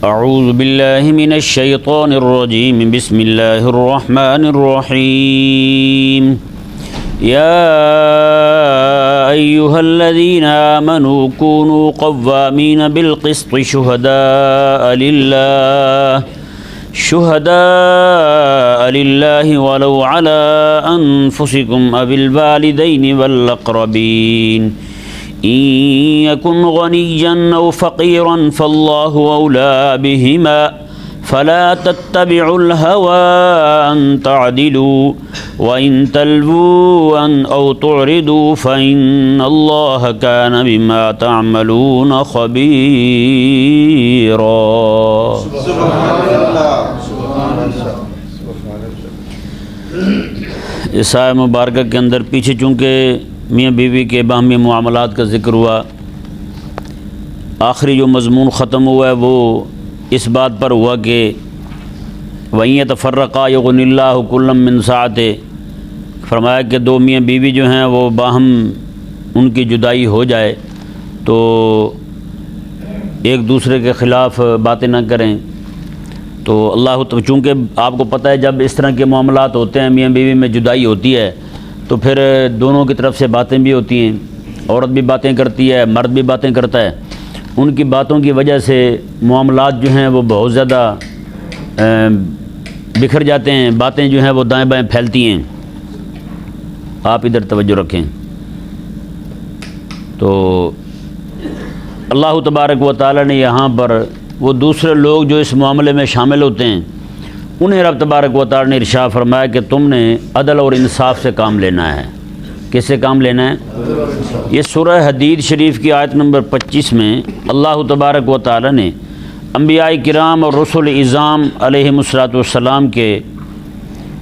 اعوذ باللہ من الشیطان الرجیم بسم اللہ الرحمن الرحیم یا ایہا الذین آمنوا کونوا قوامین بالقسط شہداء للہ ولو علی انفسکم او الوالدین والاقربین إن يكن غنيا أو فقيرا فالله أولى بهما فلا تتبعوا الهوى أن تعدلوا وإن تلووا أو تعرضوا فإن الله كان بما تعملون خبيرا. اس آیت مبارکہ کے اندر پیچھے چونکہ میاں بیوی کے باہمی معاملات کا ذکر ہوا، آخری جو مضمون ختم ہوا ہے وہ اس بات پر ہوا کہ وَإِن يَتَفَرَّقَا يُغْنِ اللَّهُ كُلًّا مِّن سَعَتِهِ، فرمایا کہ دو میاں بیوی جو ہیں وہ باہم ان کی جدائی ہو جائے تو ایک دوسرے کے خلاف باتیں نہ کریں. تو اللہ چونکہ آپ کو پتہ ہے جب اس طرح کے معاملات ہوتے ہیں، میاں بیوی میں جدائی ہوتی ہے تو پھر دونوں کی طرف سے باتیں بھی ہوتی ہیں، عورت بھی باتیں کرتی ہے، مرد بھی باتیں کرتا ہے. ان کی باتوں کی وجہ سے معاملات جو ہیں وہ بہت زیادہ بکھر جاتے ہیں، باتیں جو ہیں وہ دائیں بائیں پھیلتی ہیں. آپ ادھر توجہ رکھیں. تو اللہ تبارک و تعالی نے یہاں پر وہ دوسرے لوگ جو اس معاملے میں شامل ہوتے ہیں انہیں رب تبارک و تعالی نے ارشاد فرمایا کہ تم نے عدل اور انصاف سے کام لینا ہے. کس سے کام لینا ہے؟ یہ سورہ حدید شریف کی آیت نمبر 25 میں اللہ تبارک و تعالی نے انبیاء کرام اور رسول اعظام علیہم السلام کے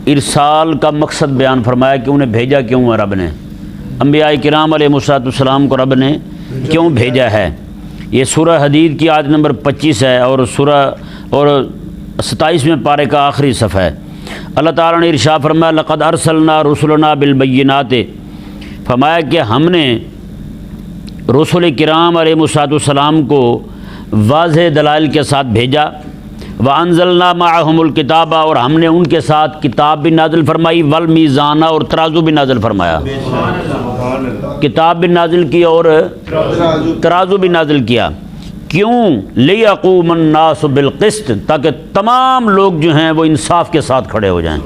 ارسال کا مقصد بیان فرمایا کہ انہیں بھیجا کیوں ہے رب نے. انبیاء کرام علیہم السلام کو رب نے کیوں بھیجا ہے؟ یہ سورہ حدید کی آیت نمبر 25 ہے اور سورہ اور 27ویں پارے کا آخری صفحہ ہے. اللہ تعالیٰ نے ارشاد فرمایا لقد ارسلنا رسلنا بالبینات، فرمایا کہ ہم نے رسول کرام علیہ السلام کو واضح دلائل کے ساتھ بھیجا. وانزلنا معهم الکتاب، اور ہم نے ان کے ساتھ کتاب بھی نازل فرمائی، والمیزان، اور ترازو بھی نازل فرمایا. کتاب بھی نازل کی اور ترازو بھی نازل کیا. کیوں؟ لیقوم الناس بالقسط، تاکہ تمام لوگ جو ہیں وہ انصاف کے ساتھ کھڑے ہو جائیں،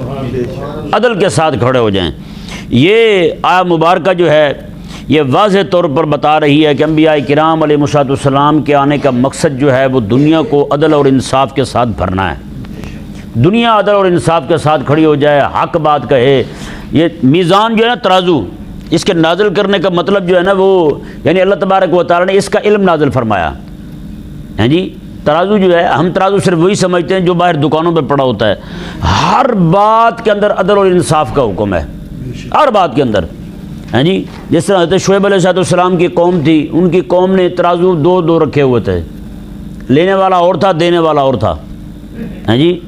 عدل کے ساتھ کھڑے ہو جائیں. یہ آیت مبارکہ جو ہے یہ واضح طور پر بتا رہی ہے کہ انبیاء کرام علیہ السلام کے آنے کا مقصد جو ہے وہ دنیا کو عدل اور انصاف کے ساتھ بھرنا ہے. دنیا عدل اور انصاف کے ساتھ کھڑی ہو جائے، حق بات کہے. یہ میزان جو ہے نا، ترازو، اس کے نازل کرنے کا مطلب جو ہے نا وہ یعنی اللہ تبارک و تعالی نے اس کا علم نازل فرمایا. ہیں جی، ترازو جو ہے، ہم ترازو صرف وہی سمجھتے ہیں جو باہر دکانوں پہ پڑا ہوتا ہے. ہر بات کے اندر عدل اور انصاف کا حکم ہے، ہر بات کے اندر. ہیں جی، جس طرح حضرت شعیب علیہ السلام کی قوم تھی، ان کی قوم نے ترازو دو رکھے ہوئے تھے، لینے والا اور تھا، دینے والا اور تھا. ہیں جی،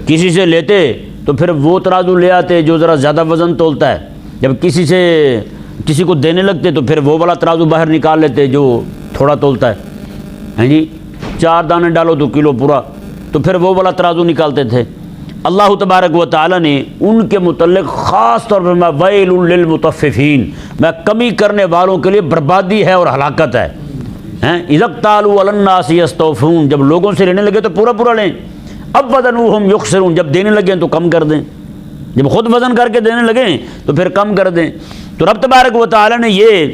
کسی سے لیتے تو پھر وہ ترازو لے آتے جو ذرا زیادہ وزن تولتا ہے، جب کسی کو دینے لگتے تو پھر وہ والا ترازو باہر نکال لیتے جو تھوڑا تولتا ہے. ہیں جی، 4 دانے ڈالو تو کلو پورا، تو پھر وہ والا ترازو نکالتے تھے. اللہ تبارک و تعالی نے ان کے متعلق خاص طور پر ویل للمطففین، میں کمی کرنے والوں کے لیے بربادی ہے اور ہلاکت ہے. اذا اکتالوا علی الناس یستوفون، جب لوگوں سے لینے لگے تو پورا لیں. اب وزنوہم یخسرون، جب دینے لگیں تو کم کر دیں، جب خود وزن کر کے دینے لگیں تو پھر کم کر دیں. تو رب تبارک و تعالی نے یہ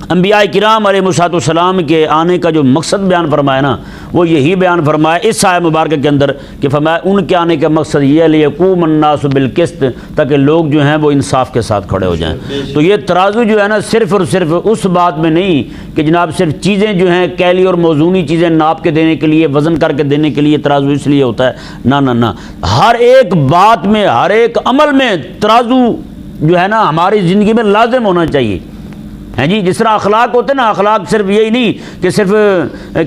انبیاء کرام علیہ السلام کے آنے کا جو مقصد بیان فرمایا نا، وہ یہی بیان فرمایا اس آیت مبارکہ کے اندر کہ فرمایا ان کے آنے کا مقصد یہ ہے لیقوم الناس بالقسط، تاکہ لوگ جو ہیں وہ انصاف کے ساتھ کھڑے ہو جائیں. تو یہ ترازو جو ہے نا صرف اور صرف اس بات میں نہیں کہ جناب صرف چیزیں جو ہیں کیلی اور موزونی چیزیں ناپ کے دینے کے لیے، وزن کر کے دینے کے لیے ترازو اس لیے ہوتا ہے. نہ، ہر ایک بات میں، ہر ایک عمل میں ترازو جو ہے نا ہماری زندگی میں لازم ہونا چاہیے. ہیں جی، جس طرح اخلاق ہوتے ہیں نا، اخلاق صرف یہی نہیں کہ صرف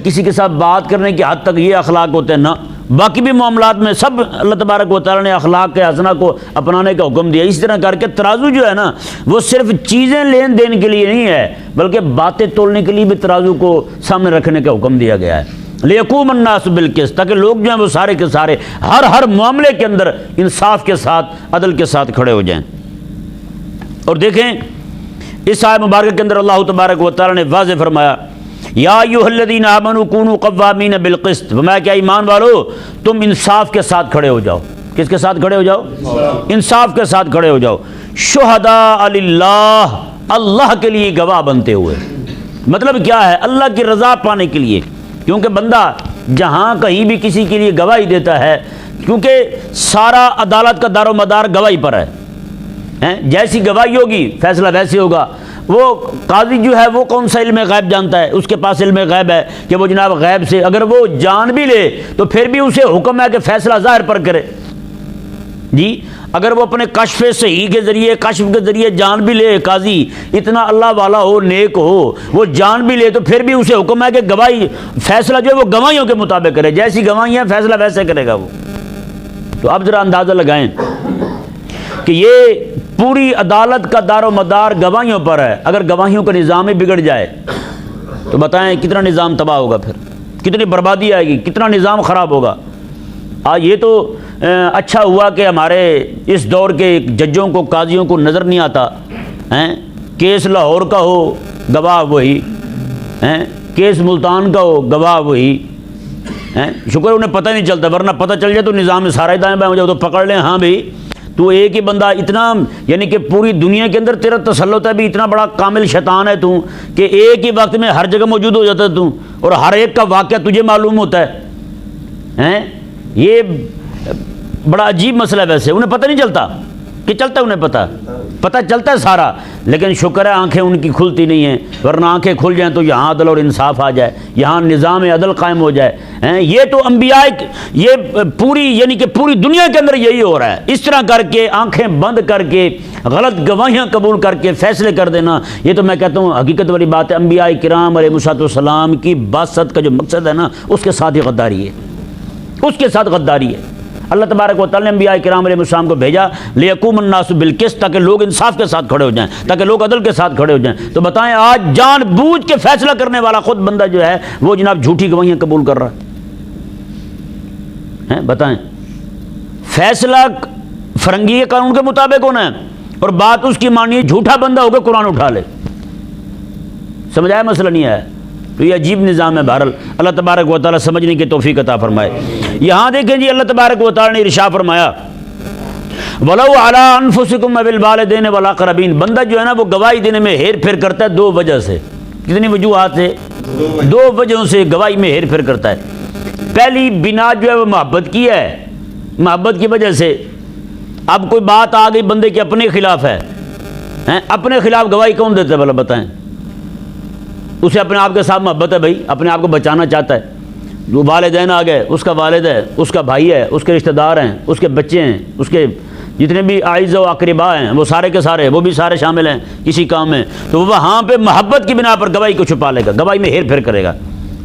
کسی کے ساتھ بات کرنے کی حد تک یہ اخلاق ہوتے ہیں، نہ، باقی بھی معاملات میں سب اللہ تبارک و تعالی نے اخلاق کے حسنہ کو اپنانے کا حکم دیا. اس طرح کر کے ترازو جو ہے نا وہ صرف چیزیں لین دین کے لیے نہیں ہے، بلکہ باتیں تولنے کے لیے بھی ترازو کو سامنے رکھنے کا حکم دیا گیا ہے. لیقوم الناس بالقسط، تاکہ لوگ جو ہیں وہ سارے کے سارے ہر معاملے کے اندر انصاف کے ساتھ، عدل کے ساتھ کھڑے ہو جائیں۔ اور دیکھیں اس آیت مبارکہ کے اندر اللہ تبارک و تعالیٰ نے واضح فرمایا یا ایھا الذین آمنوا کونوا قوامین بالقسط، فرمایا کہ ایمان والو تم انصاف کے ساتھ کھڑے ہو جاؤ۔ کس کے ساتھ کھڑے ہو جاؤ؟ انصاف کے ساتھ کھڑے ہو جاؤ۔ شہداء للہ، اللہ کے لیے گواہ بنتے ہوئے۔ مطلب کیا ہے؟ اللہ کی رضا پانے کے لیے، کیونکہ بندہ جہاں کہیں بھی کسی کے لیے گواہی دیتا ہے، کیونکہ سارا عدالت کا دار و مدار گواہی پر ہے، جیسی گواہی ہوگی فیصلہ ویسے ہوگا۔ وہ قاضی جو ہے وہ کون سا علم غیب جانتا ہے؟ اس کے پاس علم غیب ہے کہ وہ جناب غیب سے اگر وہ جان بھی لے تو پھر بھی اسے حکم ہے کہ فیصلہ ظاہر پر کرے۔ جی اگر وہ اپنے کشف صحیح کے ذریعے، کشف کے ذریعے جان بھی لے، قاضی اتنا اللہ والا ہو، نیک ہو، وہ جان بھی لے تو پھر بھی اسے حکم ہے کہ گواہی، فیصلہ جو ہے وہ گواہیوں کے مطابق کرے، جیسی گواہیاں فیصلہ ویسے کرے گا وہ۔ تو اب ذرا اندازہ لگائیں کہ یہ پوری عدالت کا دار و مدار گواہیوں پر ہے، اگر گواہیوں کا نظام ہی بگڑ جائے تو بتائیں کتنا نظام تباہ ہوگا، پھر کتنی بربادی آئے گی، کتنا نظام خراب ہوگا۔ یہ تو اچھا ہوا کہ ہمارے اس دور کے ججوں کو، قاضیوں کو نظر نہیں آتا، کیس لاہور کا ہو گواہ وہی، کیس ملتان کا ہو گواہ وہی، شکر انہیں پتہ نہیں چلتا، ورنہ پتہ چل جائے تو نظام سارا دائیں بائیں ہو جائے تو پکڑ لیں، ہاں بھائی تو ایک ہی بندہ اتنا، یعنی کہ پوری دنیا کے اندر تیرا تسلط ہے بھی، اتنا بڑا کامل شیطان ہے تو کہ ایک ہی وقت میں ہر جگہ موجود ہو جاتا ہے تو، اور ہر ایک کا واقعہ تجھے معلوم ہوتا ہے۔ یہ بڑا عجیب مسئلہ ہے، ویسے انہیں پتہ نہیں چلتا کہ چلتا ہے، انہیں پتہ چلتا ہے سارا، لیکن شکر ہے آنکھیں ان کی کھلتی نہیں ہیں، ورنہ آنکھیں کھل جائیں تو یہاں عدل اور انصاف آ جائے، یہاں نظام عدل قائم ہو جائے۔ یہ تو انبیاء، یہ پوری یعنی کہ پوری دنیا کے اندر یہی ہو رہا ہے۔ اس طرح کر کے آنکھیں بند کر کے غلط گواہیاں قبول کر کے فیصلے کر دینا، یہ تو میں کہتا ہوں حقیقت والی بات ہے۔ انبیاء کرام علیہ السلام کی بعثت کا جو مقصد ہے نا، اس کے ساتھ ہی غداری ہے، اس کے ساتھ غداری ہے۔ اللہ تبارک و تعالی نے انبیاء کرام علیہ السلام کو بھیجا لیقوم الناس بالقسط، تاکہ لوگ انصاف کے ساتھ کھڑے ہو جائیں، تاکہ لوگ عدل کے ساتھ کھڑے ہو جائیں۔ تو بتائیں آج جان بوجھ کے فیصلہ کرنے والا خود بندہ جو ہے وہ جناب جھوٹی گواہیاں قبول کر رہا ہے۔ بتائیں فیصلہ فرنگی کے قانون کے مطابق ہونا ہے اور بات اس کی مانیے، جھوٹا بندہ ہو کے قرآن اٹھا لے۔ سمجھایا مسئلہ نہیں ہے؟ تو یہ عجیب نظام ہے۔ بہرحال اللہ تبارک و تعالیٰ سمجھنے کی توفیق عطا فرمائے۔ یہاں دیکھیں جی اللہ تبارک و تعالیٰ نے ارشاد فرمایا وَلَوْ عَلَىٰ أَنفُسِكُمْ وَبِالْوَالِدَيْنِ وَالْأَقْرَبِينَ، بندہ جو ہے نا وہ گواہی دینے میں ہیر پھیر کرتا ہے دو وجہ سے۔ کتنی وجوہات سے؟ دو وجہوں سے گواہی میں ہیر پھیر کرتا ہے۔ پہلی بنا جو ہے وہ محبت کی ہے، محبت کی وجہ سے۔ اب کوئی بات آ گئی بندے کے اپنے خلاف ہے، اپنے خلاف گواہی کون دیتا ہے بھلا بتائیں؟ اسے اپنے آپ کے ساتھ محبت ہے، بھائی اپنے آپ کو بچانا چاہتا ہے۔ جو والدین آ گئے، اس کا والد ہے، اس کا بھائی ہے، اس کے رشتہ دار ہیں، اس کے بچے ہیں، اس کے جتنے بھی اعزا و اقربا ہیں وہ سارے کے سارے، وہ بھی سارے شامل ہیں کسی کام میں، تو وہ وہاں پہ محبت کی بنا پر گواہی کو چھپا لے گا، گواہی میں ہیر پھیر کرے گا۔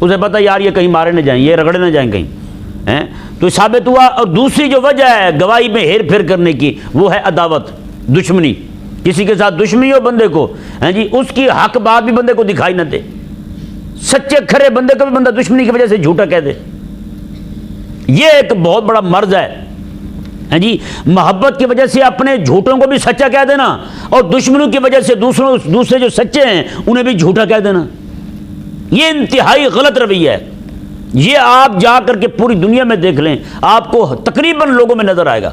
اسے پتہ یار یہ کہیں مارے نہ جائیں، یہ رگڑے نہ جائیں کہیں، تو ثابت ہوا۔ اور دوسری جو وجہ ہے گواہی میں ہیر پھیر کرنے کی وہ ہے عداوت، دشمنی۔ کسی کے ساتھ دشمنی ہو بندے کو، جی اس کی حق بات بھی بندے کو دکھائی نہ دے، سچے کھرے بندے کو بھی بندہ دشمنی کی وجہ سے جھوٹا کہہ دے، یہ ایک بہت بڑا مرض ہے جی۔ محبت کی وجہ سے اپنے جھوٹوں کو بھی سچا کہہ دینا، اور دشمنوں کی وجہ سے دوسرے جو سچے ہیں انہیں بھی جھوٹا کہہ دینا، یہ انتہائی غلط رویہ ہے۔ یہ آپ جا کر کے پوری دنیا میں دیکھ لیں، آپ کو تقریباً لوگوں میں نظر آئے گا۔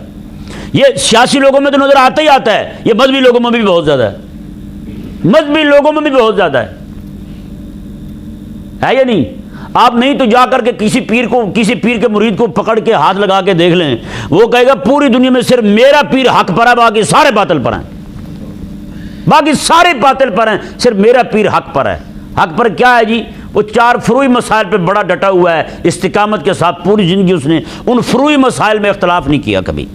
یہ سیاسی لوگوں میں تو نظر آتا ہی آتا ہے، یہ مذہبی لوگوں میں بھی بہت زیادہ ہے، مذہبی لوگوں میں بھی بہت زیادہ ہے یا نہیں؟ آپ نہیں تو جا کر کے کسی پیر کے مرید کو پکڑ کے ہاتھ لگا کے دیکھ لیں، وہ کہے گا پوری دنیا میں صرف میرا پیر حق پر ہے، باقی سارے باطل پر ہیں، باقی سارے باطل پر ہیں، صرف میرا پیر حق پر ہے۔ حق پر کیا ہے جی؟ وہ چار فروعی مسائل پہ بڑا ڈٹا ہوا ہے استقامت کے ساتھ، پوری زندگی اس نے ان فروعی مسائل میں اختلاف نہیں کیا کبھی،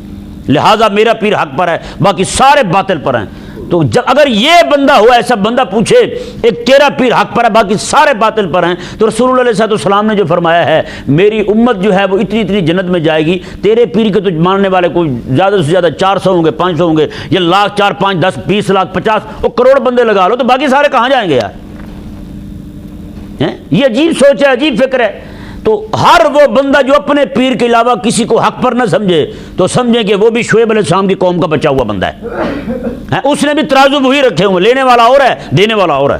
لہٰذا میرا پیر حق پر ہے، باقی سارے باطل پر ہیں۔ تو جب اگر یہ بندہ ہو، ایسا بندہ پوچھے ایک تیرا پیر حق پر ہے باقی سارے باطل پر ہیں، تو رسول اللہ علیہ السلام نے جو فرمایا ہے میری امت جو ہے وہ اتنی جنت میں جائے گی، تیرے پیر کے تو ماننے والے کوئی زیادہ سے زیادہ 400 ہوں گے، 500 ہوں گے، یا لاکھ، 4، 5، 10، 20 لاکھ، 50 کروڑ بندے لگا لو، تو باقی سارے کہاں جائیں گے یار؟ یہ عجیب سوچ ہے، عجیب فکر ہے۔ تو ہر وہ بندہ جو اپنے پیر کے علاوہ کسی کو حق پر نہ سمجھے تو سمجھے کہ وہ بھی شعیب علیہ السلام کی قوم کا بچا ہوا بندہ ہے۔ اس نے بھی ترازو وہی رکھے ہوئے، لینے والا اور ہے، دینے والا اور ہے،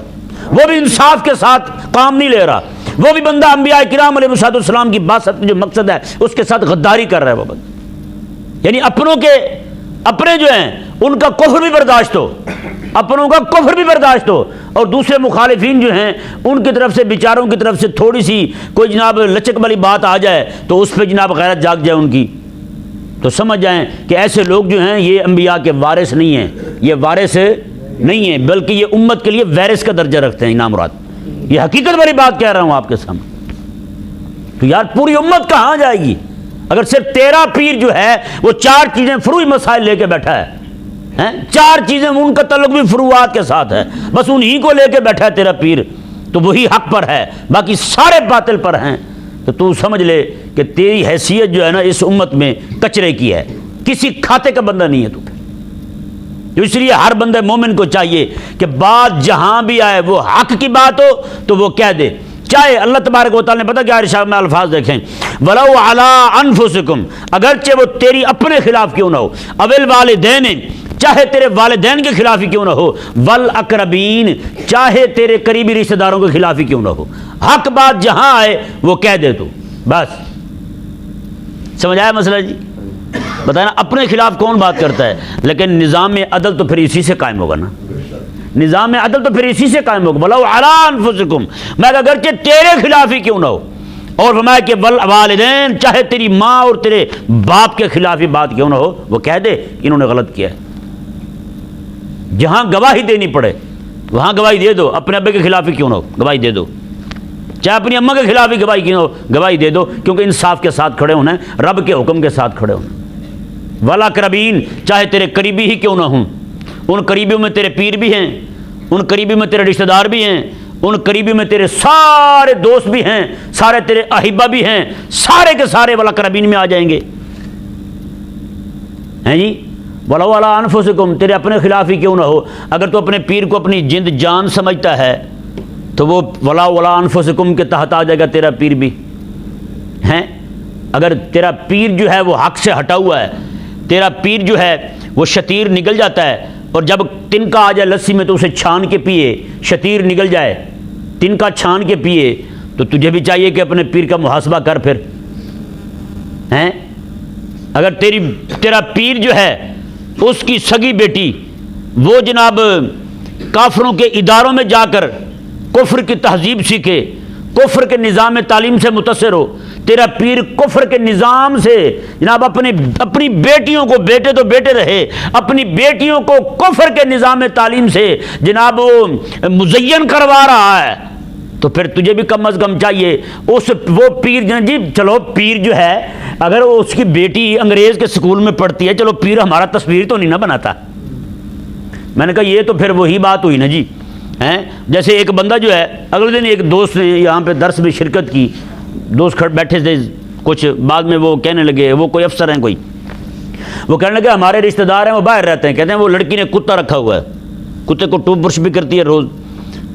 وہ بھی انصاف کے ساتھ کام نہیں لے رہا، وہ بھی بندہ انبیاء کرام علیہ السلام کی بات جو مقصد ہے اس کے ساتھ غداری کر رہا ہے وہ بندہ، یعنی اپنوں کے اپنے جو ہیں ان کا کفر بھی برداشت ہو، اپنوں کا کفر بھی برداشت ہو، اور دوسرے مخالفین جو ہیں ان کی طرف سے بیچاروں کی طرف سے تھوڑی سی کوئی جناب لچک والی بات آ جائے تو اس پہ جناب غیرت جاگ جائے ان کی، تو سمجھ جائیں کہ ایسے لوگ جو ہیں یہ انبیاء کے وارث نہیں ہیں، یہ وارث نہیں ہیں، بلکہ یہ امت کے لیے وارث کا درجہ رکھتے ہیں۔ مراد یہ حقیقت والی بات کہہ رہا ہوں آپ کے سامنے۔ تو یار پوری امت کہاں جائے گی اگر صرف تیرا پیر جو ہے وہ چار چیزیں فروعی مسائل لے کے بیٹھا ہے، چار چیزیں ان کا تعلق بھی فروعات کے ساتھ ہے، بس انہی کو لے کے بیٹھا ہے تیرا پیر، تو وہی حق پر ہے، باقی سارے باطل پر ہیں، تو سمجھ لے کہ تیری حیثیت جو ہے نا اس امت میں کچرے کی ہے، کسی کھاتے کا بندہ نہیں ہے تو پھر۔ اس لیے ہر بندے مومن کو چاہیے کہ بات جہاں بھی آئے وہ حق کی بات ہو تو وہ کہہ دے، چاہے اللہ تبارک و تعالیٰ نے پتہ کیا ارشاد میں الفاظ دیکھیں، وَلَوْ عَلَىٰ أَنفُسِكُمْ، اگرچہ وہ تیری اپنے خلاف کیوں نہ ہو، اول والدین، چاہے تیرے والدین کے خلاف ہی کیوں نہ ہو، والاقربین، چاہے تیرے قریبی رشتہ داروں کے خلاف ہی کیوں نہ ہو، حق بات جہاں آئے وہ کہہ دے تو بس۔ سمجھ آیا مسئلہ جی؟ بتائیں نا اپنے خلاف کون بات کرتا ہے، لیکن نظام عدل تو پھر اسی سے قائم ہوگا نا، نظام عدل تو پھر اسی سے قائم ہوگا۔ وَلَوْ عَلَىٰ أَنفُسِكُمْ، میں اگرچہ تیرے خلاف ہی کیوں نہ ہو، اور فرمایا کہ والدین، چاہے تیری ماں اور تیرے باپ کے خلاف ہی بات کیوں نہ ہو، وہ کہہ دے کہ انہوں نے غلط کیا ہے۔ جہاں گواہی دینی پڑے وہاں گواہی دے دو، اپنے ابے کے خلاف ہی کیوں نہ ہو گواہی دے دو، چاہے اپنی اماں کے خلاف ہی گواہی کیوں نہ ہو گواہی دے دو، کیونکہ انصاف کے ساتھ کھڑے ہونا ہے، رب کے حکم کے ساتھ کھڑے ہونا ہے۔ والاقربین، چاہے تیرے قریبی ہی کیوں نہ ہوں، ان قریبیوں میں تیرے پیر بھی ہیں، ان قریبی میں تیرے رشتہ دار بھی ہیں، ان قریبی میں تیرے سارے دوست بھی ہیں، سارے تیرے احبہ بھی ہیں، سارے کے سارے والاقربین میں آ جائیں گے، ہیں جی۔ وَلَوْ عَلَىٰ أَنفُسِكُمْ، تیرے اپنے خلاف ہی کیوں نہ ہو، اگر تو اپنے پیر کو اپنی جند جان سمجھتا ہے تو وہ وَلَوْ عَلَىٰ أَنفُسِكُمْ کے تحت آ جائے گا تیرا پیر بھی، ہیں۔ اگر تیرا پیر جو ہے وہ حق سے ہٹا ہوا ہے، تیرا پیر جو ہے وہ شتیر نگل جاتا ہے، اور جب تنکا آ جائے لسی میں تو اسے چھان کے پیے، شتیر نگل جائے تنکا چھان کے پیے، تو تجھے بھی چاہیے کہ اپنے پیر کا محاسبہ کر پھر، ہیں۔ اگر تیرا پیر جو ہے اس کی سگی بیٹی وہ جناب کافروں کے اداروں میں جا کر کفر کی تہذیب سیکھے، کفر کے نظام تعلیم سے متاثر ہو، تیرا پیر کفر کے نظام سے جناب اپنی بیٹیوں کو، بیٹے تو بیٹے رہے، اپنی بیٹیوں کو کفر کے نظام تعلیم سے جناب وہ مزین کروا رہا ہے، تو پھر تجھے بھی کم از کم چاہیے وہ پیر جی، چلو پیر جو ہے اگر اس کی بیٹی انگریز کے سکول میں پڑھتی ہے، چلو پیر ہمارا تصویر تو نہیں نہ بناتا۔ میں نے کہا یہ تو پھر وہی بات ہوئی نا جی، ہیں۔ جیسے ایک بندہ جو ہے، اگلے دن ایک دوست نے یہاں پہ درس میں شرکت کی، دوست بیٹھے تھے کچھ، بعد میں وہ کہنے لگے، وہ کوئی افسر ہیں کوئی، وہ کہنے لگے ہمارے رشتہ دار ہیں وہ باہر رہتے ہیں، کہتے ہیں وہ لڑکی نے کتا رکھا ہوا ہے، کتے کو ٹوپ برش بھی کرتی ہے روز،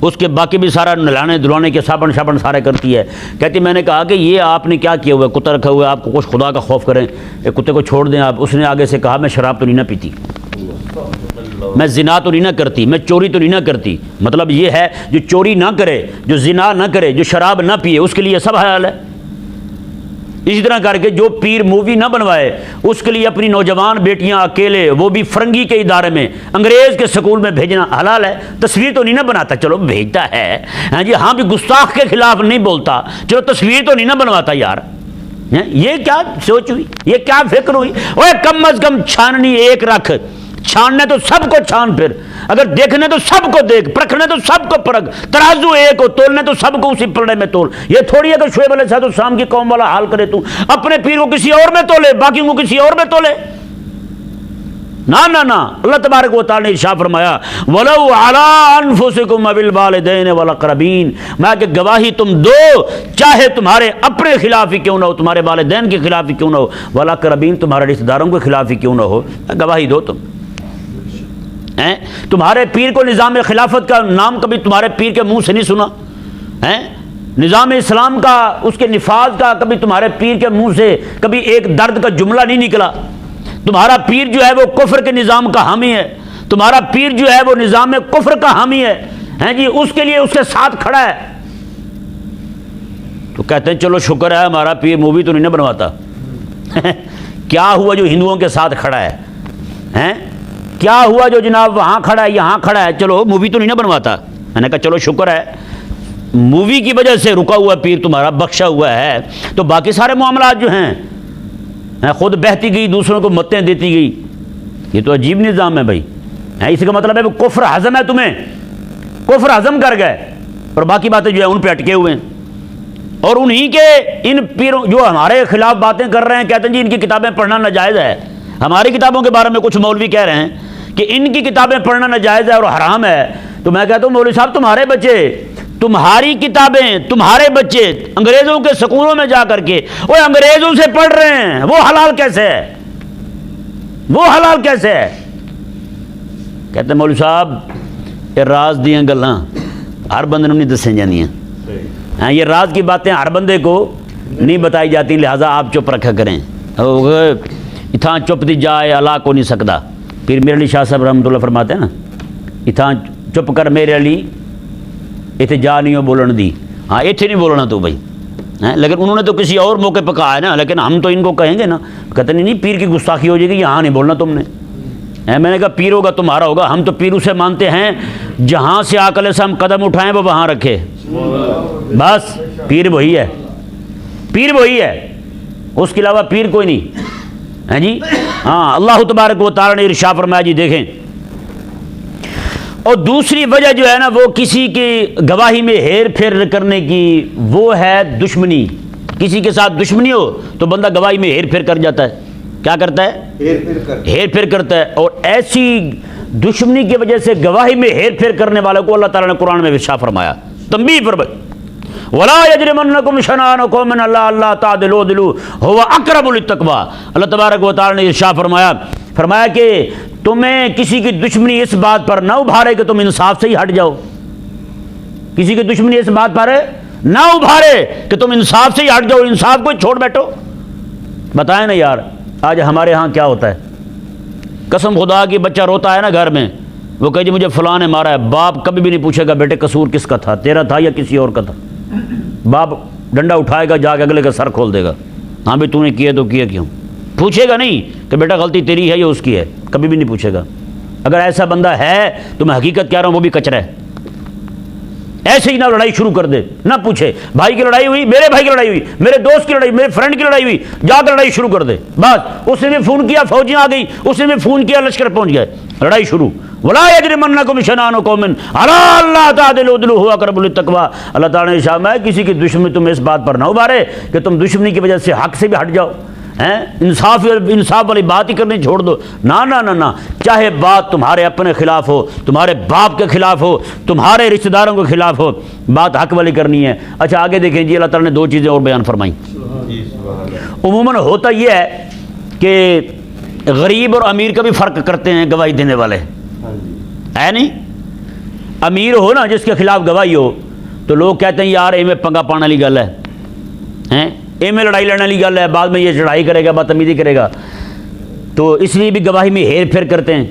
اس کے باقی بھی سارا نہلانے دھلانے کے صابن شابن سارے کرتی ہے۔ کہتی میں نے کہا کہ یہ آپ نے کیا کیا ہوا ہے، کتا رکھا ہوا ہے، آپ کو کچھ خدا کا خوف کریں، ایک کتے کو چھوڑ دیں آپ۔ اس نے آگے سے کہا میں شراب تو نہیں نہ پیتی، میں زنا تو نہیں نہ کرتی، میں چوری تو نہیں نہ کرتی، مطلب یہ ہے جو چوری نہ کرے، جو زنا نہ کرے، جو شراب نہ پیے، اس کے لیے سب حلال ہے۔ اسی طرح کر کے جو پیر مووی نہ بنوائے، اس کے لیے اپنی نوجوان بیٹیاں اکیلے، وہ بھی فرنگی کے ادارے میں، انگریز کے سکول میں بھیجنا حلال ہے۔ تصویر تو نہیں نہ بناتا، چلو بھیجتا ہے، ہاں جی، ہاں بھی گستاخ کے خلاف نہیں بولتا، چلو تصویر تو نہیں نہ بنواتا یار۔ یہ کیا سوچ ہوئی، یہ کیا فکر ہوئی؟ اوے کم از کم چھاننی ایک رکھ، چھاننے تو سب کو چھان، پھر اگر دیکھنے تو سب کو دیکھ، پرکھنے تو سب کو پرکھ، ترازو ایک ہو، تولنے تو سب کو اسی پلڑے میں تول۔ یہ تھوڑی ہے کہ شعیب علیہ السلام کی قوم والا حال کرے، تو اپنے پیر کو کسی اور میں تولے، باقیوں کو کسی اور میں تولے، نہ نہ نہ۔ اللہ تبارک و تعالی نے ارشاد فرمایا وَلَوْ عَلَىٰ أَنفُسِكُمْ وَبِالْوَالِدَيْنِ وَالْأَقْرَبِينَ، میں کہ گواہی تم دو، چاہے تمہارے اپنے خلاف ہی کیوں نہ ہو، تمہارے والدین کے خلاف ہی کیوں نہ ہو، وَالْأَقْرَبِينَ تمہارے رشتہ داروں کے خلاف ہی کیوں نہ ہو، گواہی دو تم۔ تمہارے پیر کو نظام خلافت کا نام کبھی تمہارے پیر کے منہ سے نہیں سنا، نظام اسلام کا، اس کے نفاذ کا کبھی تمہارے پیر کے منہ سے کبھی ایک درد کا جملہ نہیں نکلا۔ تمہارا پیر جو ہے وہ کفر کے نظام کا حامی ہے، تمہارا پیر جو ہے وہ نظام کفر کا حامی ہے، ہیں جی، اس کے لیے اس کے ساتھ کھڑا ہے۔ تو کہتے ہیں چلو شکر ہے ہمارا پیر مووی تو نہیں نہ بنواتا۔ کیا ہوا جو ہندوؤں کے ساتھ کھڑا ہے، ہیں کیا ہوا جو جناب وہاں کھڑا ہے یہاں کھڑا ہے، چلو مووی تو نہیں نہ بنواتا۔ میں نے کہا چلو شکر ہے مووی کی وجہ سے رکا ہوا پیر تمہارا بخشا ہوا ہے، تو باقی سارے معاملات جو ہیں خود بہتی گئی، دوسروں کو متیں دیتی گئی۔ یہ تو عجیب نظام ہے بھائی، اس کا مطلب ہے وہ کفر ہضم ہے، تمہیں کفر ہضم کر گئے، اور باقی باتیں جو ہیں ان پہ اٹکے ہوئے ہیں۔ اور انہی کے ان پیروں جو ہمارے خلاف باتیں کر رہے ہیں، کہتے ہیں جی ان کی کتابیں پڑھنا ناجائز ہے۔ ہماری کتابوں کے بارے میں کچھ مولوی کہہ رہے ہیں کہ ان کی کتابیں پڑھنا ناجائز ہے اور حرام ہے، تو میں کہتا ہوں مولوی صاحب تمہارے بچے، تمہاری کتابیں، تمہارے بچے انگریزوں کے سکولوں میں جا کر کے وہ انگریزوں سے پڑھ رہے ہیں، وہ حلال کیسے ہے؟ وہ حلال کیسے ہے؟ کہتے ہیں مولوی صاحب یہ راز دیاں گلاں ہر بندے نہیں دسیں جانیاں، ہاں یہ راز کی باتیں ہر بندے کو نہیں بتائی جاتی، لہٰذا آپ چپ رکھا کریں۔ اتھاں چپ دی جائے اللہ کو نہیں سکتا۔ پھر میرے علی شاہ صاحب رحمۃ اللہ فرماتے ہیں نا، اتھاں چپ کر میرے علی اتنے جا نہیں ہو بولن دی، ہاں اتنے نہیں بولنا تو بھائی، لیکن انہوں نے تو کسی اور موقع پہ کہا ہے نا، لیکن ہم تو ان کو کہیں گے نا، کہتے نہیں پیر کی گستاخی ہو جائے گی، یہاں نہیں بولنا تم نے۔ میں نے کہا پیر ہوگا تمہارا ہوگا، ہم تو پیر اسے مانتے ہیں جہاں سے آقا علیہ السلام قدم اٹھائیں وہ وہاں رکھے، بس پیر وہی ہے، پیر وہی ہے، اس کے علاوہ پیر کوئی نہیں ہے جی۔ ہاں اللہ تبارک و تعالیٰ نے ارشاد فرمایا جی دیکھیں، اور دوسری وجہ جو ہے نا وہ کسی کی گواہی میں ہیر پھیر کرنے کی، وہ ہے دشمنی۔ کسی کے ساتھ دشمنی ہو تو بندہ گواہی میں ہیر پھیر کر جاتا ہے، کیا کرتا ہے؟ ہیر پھیر کرتا ہے، اور ایسی دشمنی کی وجہ سے گواہی میں ہیر پھیر کرنے والے کو اللہ تعالیٰ نے قرآن میں ارشاد فرمایا، تنبیہ فرمائی، وَلَا يَجْرِمَنَّكُمْ شَنَآنُ قَوْمٍ عَلَىٰ أَلَّا تَعْدِلُوا اعْدِلُوا هُوَ أَقْرَبُ لِلتَّقْوَىٰ۔ اللہ تبارک و تعالیٰ نے ارشاد فرمایا کہ تمہیں کسی کی دشمنی اس بات پر نہ ابھارے کہ تم انصاف سے ہی ہٹ جاؤ، کسی کی دشمنی اس بات پر نہ ابھارے کہ تم انصاف سے ہی ہٹ جاؤ، انصاف کو چھوڑ بیٹھو۔ بتائیں نا یار آج ہمارے ہاں کیا ہوتا ہے، قسم خدا کی بچہ روتا ہے نا گھر میں، وہ کہے جی مجھے فلاں نے مارا ہے، باپ کبھی بھی نہیں پوچھے گا بیٹے قصور کس کا تھا، تیرا تھا یا کسی اور کا تھا؟ باپ ڈنڈا اٹھائے گا، جا کے اگلے کا سر کھول دے گا، ہاں بھی تو نے کیا تو کیا کیوں؟ پوچھے گا نہیں کہ بیٹا غلطی تیری ہے یا اس کی ہے، کبھی بھی نہیں پوچھے گا۔ اگر ایسا بندہ ہے تو میں حقیقت کہہ رہا ہوں وہ بھی کچرا ہے، ایسے ہی نہ لڑائی شروع کر دے، نہ پوچھے بھائی کی لڑائی ہوئی، میرے بھائی کی لڑائی ہوئی، میرے دوست کی لڑائی، میرے فرینڈ کی لڑائی ہوئی، جا کر لڑائی شروع کر دے، بس اس نے بھی فون کیا فوجیاں آ گئی، اس نے بھی فون کیا لشکر پہنچ گئے، لڑائی شروع۔ وَلَا يَجْرِمَنَّكُمْ شَنَآنُ قَوْمٍ عَلَىٰ أَلَّا تَعْدِلُوا اعْدِلُوا هُوَ أَقْرَبُ لِلتَّقْوَىٰ۔ اللہ تعالیٰ نے ارشاد ہے کسی کی دشمنی تم اس بات پر نہ ابھارے کہ تم دشمنی کی وجہ سے حق سے بھی ہٹ جاؤ، انصاف والی بات ہی کرنی چھوڑ دو، نہ نہ نہ نہ، چاہے بات تمہارے اپنے خلاف ہو، تمہارے باپ کے خلاف ہو، تمہارے رشتہ داروں کے خلاف ہو، بات حق والی کرنی ہے۔ اچھا آگے دیکھیں جی، اللہ تعالیٰ نے دو چیزیں اور بیان فرمائیں۔ عموماً ہوتا یہ ہے کہ غریب اور امیر کا بھی فرق کرتے ہیں گواہی دینے والے، ہے نہیں؟ امیر ہو نا جس کے خلاف گواہی ہو تو لوگ کہتے ہیں یار میں پنگا پانے والی گل ہے، میں لڑائی لڑنے والی گل ہے، بعد میں یہ چڑھائی کرے گا، بدتمیزی کرے گا، تو اس لیے بھی گواہی میں ہیر پھیر کرتے ہیں۔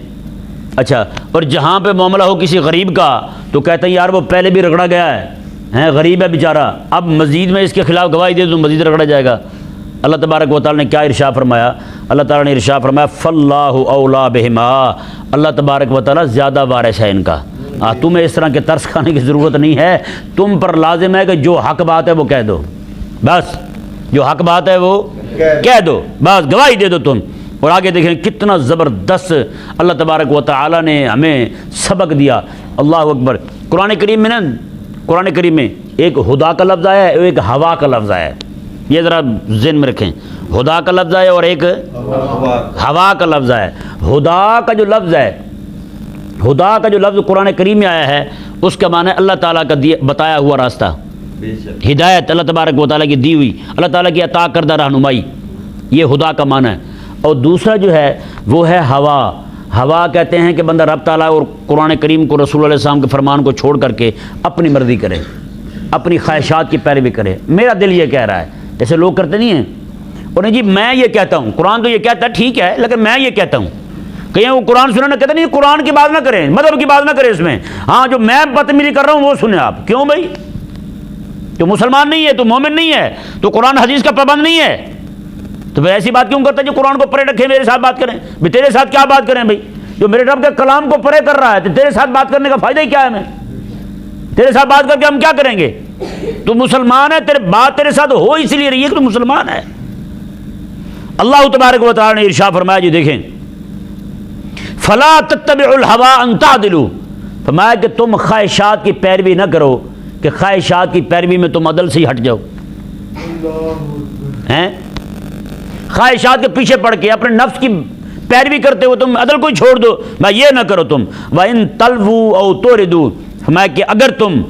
اچھا، اور جہاں پہ معاملہ ہو کسی غریب کا تو کہتے ہیں یار وہ پہلے بھی رگڑا گیا ہے، غریب ہے بیچارہ، اب مزید میں اس کے خلاف گواہی دے تو مزید رگڑا جائے گا۔ اللہ تبارک و تعالیٰ نے کیا ارشاد فرمایا؟ اللہ تعالیٰ نے ارشاد فرمایا فَاللَّهُ أَوْلَىٰ بِهِمَا، اللہ تبارک و تعالیٰ زیادہ وارث ہے ان کا۔ تمہیں اس طرح کے ترس کھانے کی ضرورت نہیں ہے، تم پر لازم ہے کہ جو حق بات ہے وہ کہہ دو، بس جو حق بات ہے وہ کہہ دو، بس گواہی دے دو تم۔ اور آگے دیکھیں کتنا زبردست اللہ تبارک و تعالیٰ نے ہمیں سبق دیا، اللہ اکبر۔ قرآن کریم میں ایک خدا کا لفظ آیا ہے اور ایک ہوا کا لفظ آیا ہے، یہ ذرا ذہن میں رکھیں، خدا کا لفظ آیا اور ایک ہوا کا لفظ آیا ہے۔ خدا کا جو لفظ قرآن کریم میں آیا ہے اس کا معنی اللہ تعالیٰ کا بتایا ہوا راستہ، ہدایت اللہ تبارک و تعالیٰ کی دی ہوئی، اللہ تعالیٰ کی عطا کردہ رہنمائی، یہ خدا کا معنی ہے۔ اور دوسرا جو ہے وہ ہے ہوا کہتے ہیں کہ بندہ رب تعالیٰ اور قرآن کریم کو، رسول اللہ علیہ السلام کے فرمان کو چھوڑ کر کے اپنی مرضی کرے، اپنی خواہشات کی پیروی کرے. میرا دل یہ کہہ رہا ہے، جیسے لوگ کرتے نہیں ہیں، اور نہیں جی میں یہ کہتا ہوں، قرآن تو یہ کہتا ہے ٹھیک ہے، لیکن میں یہ کہتا ہوں. کہیں وہ قرآن سننا کہتے نہیں قرآن کی بات نہ کریں، مذہب کی بات نہ کریں اس میں، ہاں جو میں بدتمیزی کر رہا ہوں وہ سنیں آپ. کیوں بھائی؟ تو مسلمان نہیں ہے، تو مومن نہیں ہے، تو قرآن حدیث کا پابند نہیں ہے، تو پھر ایسی بات کیوں کرتا ہے جو قرآن کو پرے رکھے میرے ساتھ بات کریں؟ بھی تیرے ساتھ کیا بات کریں بھائی؟ جو میرے رب کے کلام کو پرے کر رہا ہے تو تیرے ساتھ بات کرنے کا فائدہ ہی کیا ہے؟ ہمیں تیرے ساتھ بات کر کے ہم کیا کریں گے؟ تو مسلمان ہے، تیرے بات تیرے ساتھ ہو اس لیے رہی ہے کہ تو مسلمان ہے. اللہ تبارک و تعالی نے ارشاد فرمایا، جی دیکھیں، فلا تتبعوا الهوى ان تعدلوا، فرمایا کہ تم خواہشات کی پیروی نہ کرو کہ خواہشات کی پیروی میں تم عدل سے ہی ہٹ جاؤ. ہیں خواہشات کے پیچھے پڑ کے اپنے نفس کی پیروی کرتے ہو تم عدل کو ہی چھوڑ دو. میں یہ نہ کرو تم. وَإِن تَلْوُوا أَوْ تُعْرِضُوا، فرمایا کہ اگر تم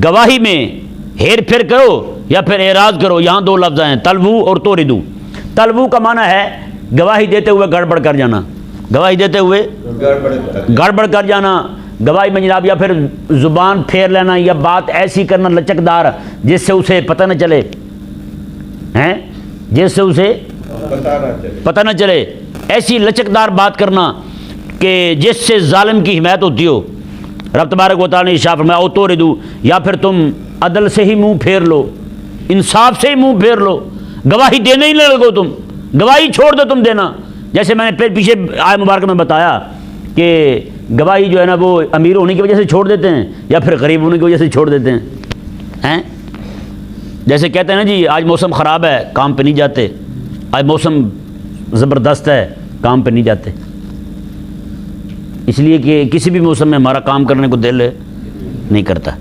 گواہی میں ہیر پھیر کرو یا پھر اعراض کرو. یہاں دو لفظ ہیں، تلوو اور توردو. تلوو کا معنی ہے گواہی دیتے ہوئے گڑبڑ کر جانا، گواہی دیتے ہوئے گڑبڑ کر جانا گواہی میں جناب، یا پھر زبان پھیر لینا یا بات ایسی کرنا لچکدار جس سے اسے پتہ نہ چلے، ہیں جس سے اسے پتہ نہ چلے، ایسی لچکدار بات کرنا کہ جس سے ظالم کی حمایت ہوتی ہو. رب تبارک و تعالی نے ارشاد فرمایا او توردو، یا پھر تم عدل سے ہی منہ پھیر لو، انصاف سے ہی منہ پھیر لو، گواہی دینے ہی نہ لگو، تم گواہی چھوڑ دو تم دینا. جیسے میں نے پیچھے آیت مبارکہ میں بتایا کہ گواہی جو ہے نا وہ امیر ہونے کی وجہ سے چھوڑ دیتے ہیں یا پھر غریب ہونے کی وجہ سے چھوڑ دیتے ہیں. جیسے کہتے ہیں نا جی آج موسم خراب ہے کام پہ نہیں جاتے، آج موسم زبردست ہے کام پہ نہیں جاتے، اس لیے کہ کسی بھی موسم میں ہمارا کام کرنے کو دل نہیں کرتا.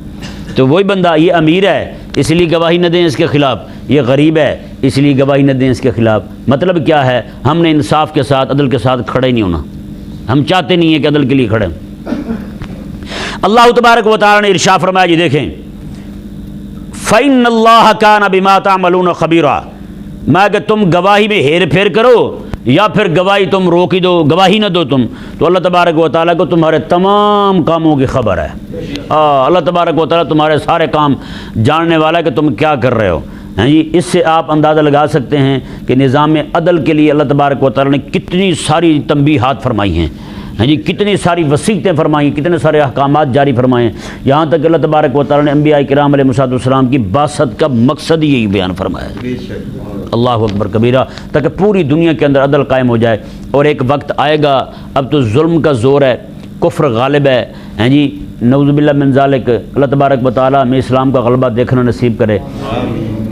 تو وہی بندہ یہ امیر ہے اس لیے گواہی نہ دیں اس کے خلاف، یہ غریب ہے اس لیے گواہی نہ دیں اس کے خلاف. مطلب کیا ہے؟ ہم نے انصاف کے ساتھ عدل کے ساتھ کھڑے نہیں ہونا، ہم چاہتے نہیں ہیں کہ عدل کے لیے کھڑے. اللہ تبارک و تعالی نے ارشاد فرمایا، جی دیکھیں، فَإِنَّ اللَّهَ كَانَ بِمَا تَعْمَلُونَ خَبِيرًا، میں کہ تم گواہی میں ہیر پھیر کرو یا پھر گواہی تم روک ہی دو، گواہی نہ دو تم، تو اللہ تبارک و تعالیٰ کو تمہارے تمام کاموں کی خبر ہے. اللہ تبارک و تعالیٰ تمہارے سارے کام جاننے والا ہے کہ تم کیا کر رہے ہو. ہیں جی اس سے آپ اندازہ لگا سکتے ہیں کہ نظام عدل کے لیے اللہ تبارک و تعالیٰ نے کتنی ساری تنبیہات فرمائی ہیں، ہیں جی کتنی ساری وصیتیں فرمائی، کتنے سارے احکامات جاری فرمائے ہیں. یہاں تک کہ اللہ تبارک و تعالیٰ نے انبیاء کرام علیہ السلام کی بعثت کا مقصد ہی یہی بیان فرمایا ہے. اللہ اکبر کبیرہ، تاکہ پوری دنیا کے اندر عدل قائم ہو جائے. اور ایک وقت آئے گا، اب تو ظلم کا زور ہے، کفر غالب ہے، ہیں جی نعوذ باللہ من ذالک. اللہ تبارک و تعالیٰ ہمیں اسلام کا غلبہ دیکھنا نصیب کرے.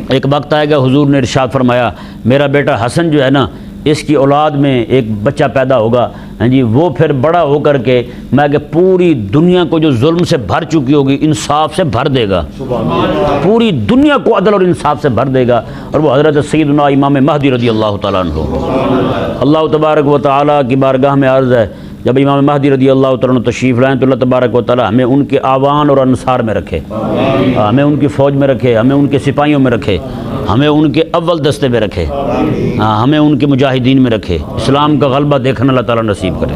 ایک وقت آئے گا، حضور نے ارشاد فرمایا میرا بیٹا حسن جو ہے نا اس کی اولاد میں ایک بچہ پیدا ہوگا، ہاں جی وہ پھر بڑا ہو کر کے میں کہ پوری دنیا کو جو ظلم سے بھر چکی ہوگی انصاف سے بھر دے گا، پوری دنیا کو عدل اور انصاف سے بھر دے گا. اور وہ حضرت سیدنا امام مہدی رضی اللہ تعالیٰ عنہ. اللہ تبارک و تعالیٰ کی بارگاہ میں عرض ہے جب امام مہدی رضی اللہ تعالیٰ عنہ تشریف لائیں تو اللہ تبارک و تعالیٰ ہمیں ان کے آوان اور انصار میں رکھے، ہمیں ان کی فوج میں رکھے، ہمیں ان کے سپاہیوں میں رکھے، ہمیں ان کے اول دستے میں رکھے، ہمیں ان کے مجاہدین میں رکھے. اسلام کا غلبہ دیکھنا اللہ تعالیٰ نصیب کرے.